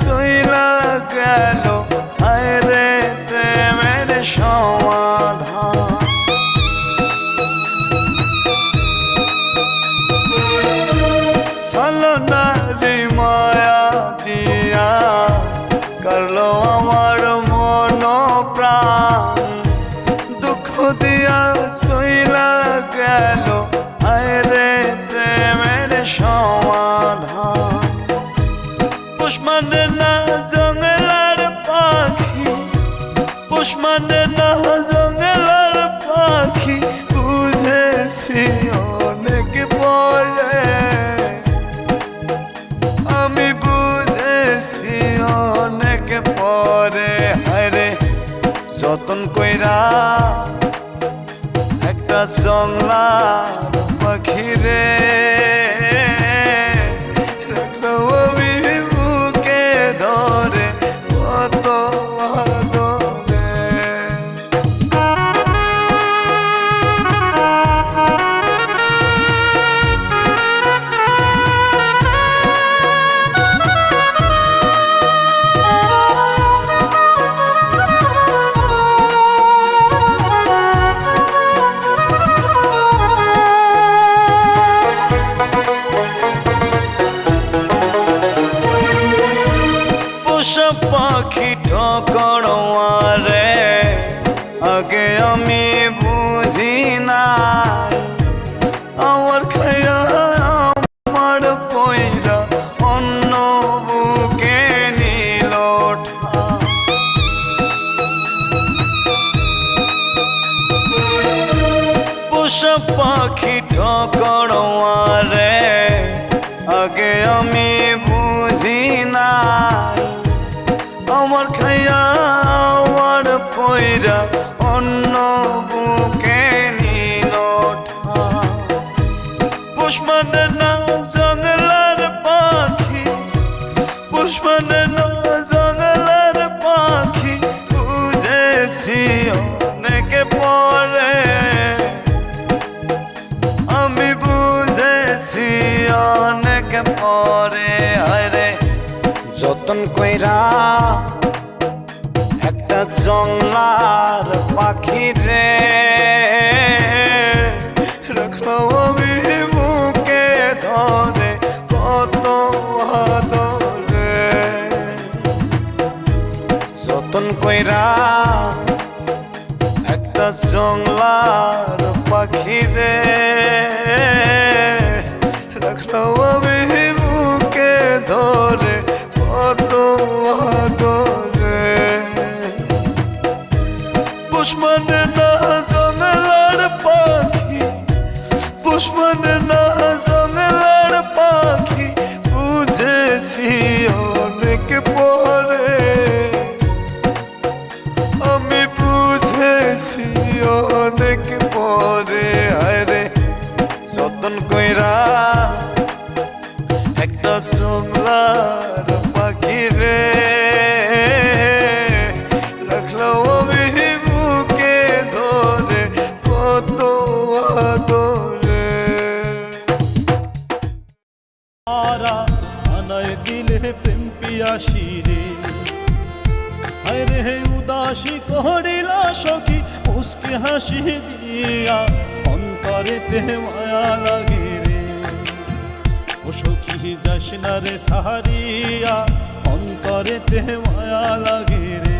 চইলা গেল আরে প্রেমের সমাধান। ছলনারি মায়া দিয়া করলো আমার মন প্রাণ, দুঃখ দিয়া চইলা গেল আরে প্রেমের সমাধান। পুষ মানে না জঙ্গলার পাখি, পুষ মানে না জঙ্গলার পাখি, বুঝেছি অনেক পরে, আমি বুঝেছি অনেক পরে। হায়রে যতন কইরা একটা জংলার পাখি রে রাখলো আমি বুকে ধরে কত আদরে। পাখি ঠকড়ে আগে আমি বুঝি নাই, আমার খায়া আমার পয়রা অন্য বুকে নিল ঠাই। পোষা পাখি ঠকড়ে আগে আমি বুঝি নাই, আমার খাইয়া আমার পয়রা অন্য বুকে নিল ঠাই। পুষ মানে না জঙ্গলার পাখি, পুষ মানে না জঙ্গলার পাখি, বুঝেছি অনেক পরে, আমি বুঝেছি অনেক পরে। আরে যতন কইরা একটা জংলার পাখি রে রাখলো আমি বুকে ধরে কত আদরে। যতন কইরা একটা জংলার পাখি রে রাখলো আমি বুকে ধরে কত আদরে। পুষ মানে না জঙ্গলার পাখি, পুষ মানে না জঙ্গলার পাখি, বুঝেছি অনেক পরে, আমি বুঝেছি অনেক পরে। আরে যতন কইরা একটা জংলার পাখি রে রাখলো আমি বুকে ধরে কত আদরে। আনায় দিলে প্রেম পিয়াসি রে, হায়রে উদাসী করিল সখী মুস্কি হাসি দিয়া, অন্তরেতে মায়া লাগে রে। ও সখী যাস না রে সাহারিয়া, অন্তরেতে মায়া লাগে রে।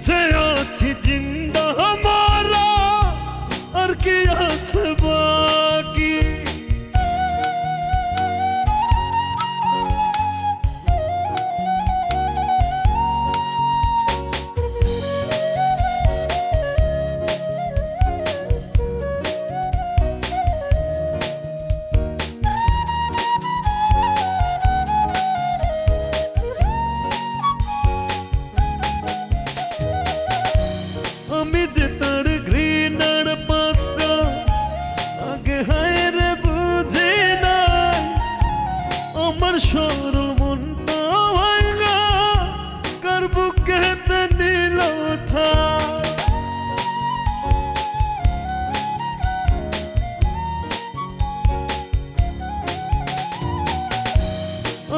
বেঁচে আছি জিন্দা মারা আর কি আছে বাকি। আমি যে তার ঘৃণার পাত্র আগে হায়রে বুঝি নাই, আমার সরল মনটা ভাঙা কার বুকেতে নিল ঠাই।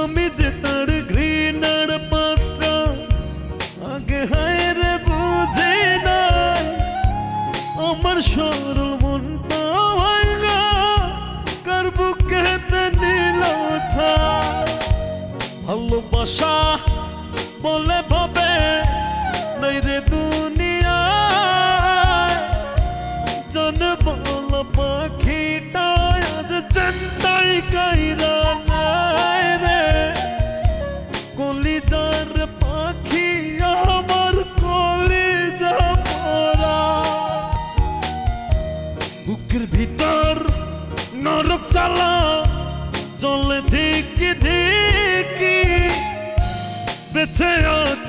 আমি যে তার ঘৃণার পাত্র আগে হায়রে বুঝি নাই, আমার সরল মনটা ভাঙা কার বুকেতে নিল ঠাই। ভালোবাসা বলে ভাবে নাই রে দুনিয়ায়, জন বল পাখিটা আজ চিন্তাই কাইরা নাই রে। কলিজার পাখি আমার কলিজা পরা, বুকের ভিতর নরক জ্বালা চলে ধিকি ধিকি, বেঁচে